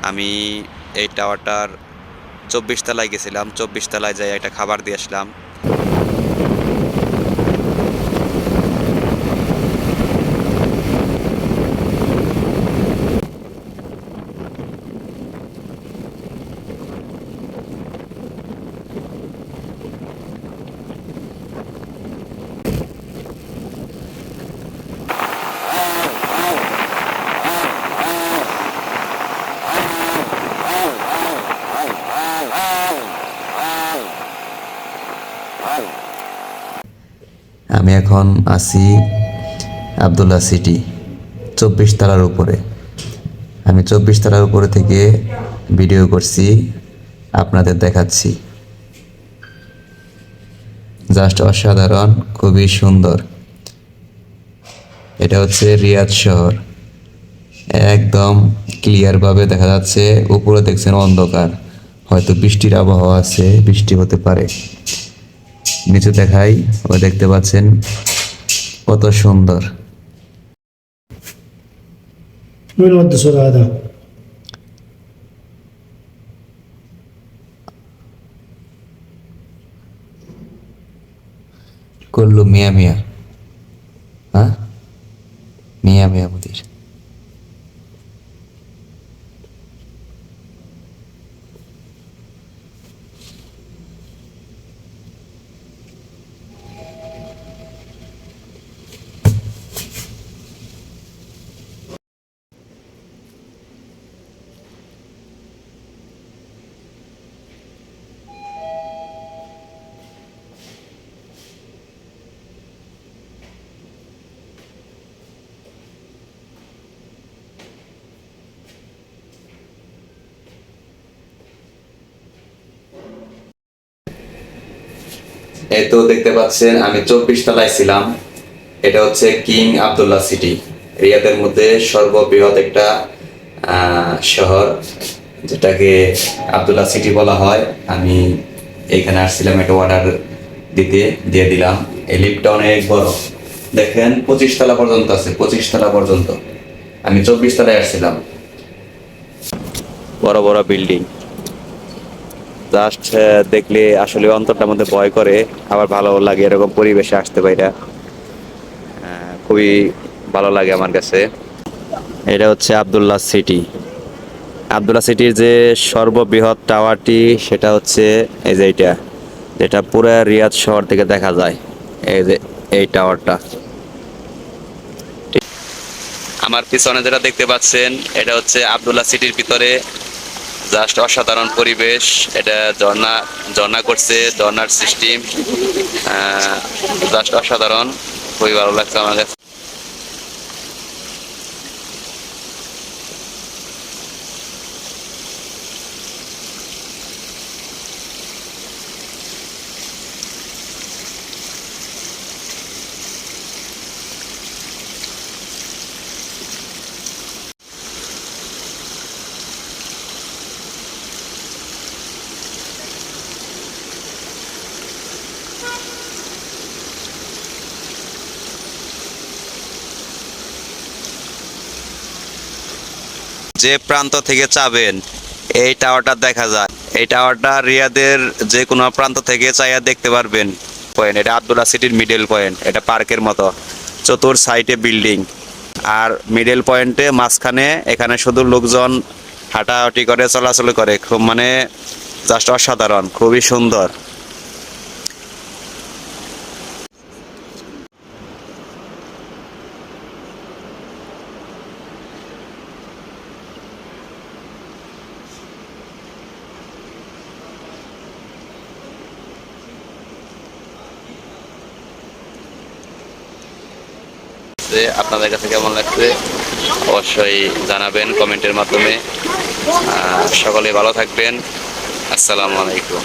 আমি এই টাওয়ারটার 24 তলায় গেছিলাম। 24 তলায় যাই একটা খাবার দিয়ে আসলাম। আমি এখন আছি আবদুল্লাহ সিটি 24 তলার উপরে। আমি 24 তলার উপরে থেকে ভিডিও করছি, আপনাদের দেখাচ্ছি। জাস্ট অসাধারণ, খুবই সুন্দর। এটা হচ্ছে রিয়াদ শহর, একদম ক্লিয়ারভাবে দেখা যাচ্ছে। উপরে দেখছেন অন্ধকার, হয়তো বৃষ্টির আবহাওয়া আছে, বৃষ্টি হতে পারে। নিচে দেখাই, ও দেখতে পাচ্ছেন কত সুন্দর। وين ودي الصورة هذا؟ كله مية مية. ها مية مية مدير. এই তো দেখতে পাচ্ছেন আমি 24 তলায় ছিলাম। এটা হচ্ছে কিং আবদুল্লাহ সিটি, রিয়াদের মধ্যে সর্ববৃহৎ একটা শহর, যেটাকে আবদুল্লাহ সিটি বলা হয়। আমি এখানে আসছিলাম একটা অর্ডার দিয়ে দিলাম। এই লিফটটা অনেক বড়, দেখেন 25 তলা পর্যন্ত আছে, 25 তলা পর্যন্ত। আমি 24 তলায় আসছিলাম। বড় বড় বিল্ডিং, জাস্ট দেখলে আসলে অন্তরটার মধ্যে ভয় করে, আবার ভালো লাগে এরকম পরিবেশে আসতে পাইরা। খুবই ভালো লাগে আমার কাছে। এটা হচ্ছে আবদুল্লাহ সিটি। আবদুল্লাহ সিটির যে সর্ববৃহৎ টাওয়ারটি, সেটা হচ্ছে এই যে এইটা, যেটা পুরো রিয়াদ শহর থেকে দেখা যায়। এই যে এই টাওয়ারটা, আমার পিছনে যেটা দেখতে পাচ্ছেন, এটা হচ্ছে আবদুল্লাহ সিটির ভিতরে। জাস্ট অসাধারণ পরিবেশ। এটা ঝর্ণা ঝর্ণা করছে, ঝর্ণার সিস্টেম জাস্ট অসাধারণ, খুবই ভালো লাগছে আমার কাছে। যে প্রান্ত থেকে চাবেন এই টাওয়ারটা দেখা যায়। এই টাওয়ারটা রিয়াদের যে কোনো প্রান্ত থেকে চাইয়া দেখতে পারবেন। পয়েন্ট, এটা আবদুল্লাহ সিটির মিডল পয়েন্ট। এটা পার্কের মতো, চতুর সাইডে বিল্ডিং, আর মিডল পয়েন্টে মাঝখানে এখানে শুধু লোকজন হাঁটাহাঁটি করে, চলাচল করে। খুব মানে জাস্ট অসাধারণ, খুবই সুন্দর। আপনাদের কাছে কেমন লাগছে অবশ্যই জানাবেন কমেন্টের মাধ্যমে। সকলে ভালো থাকবেন। আসসালামু আলাইকুম।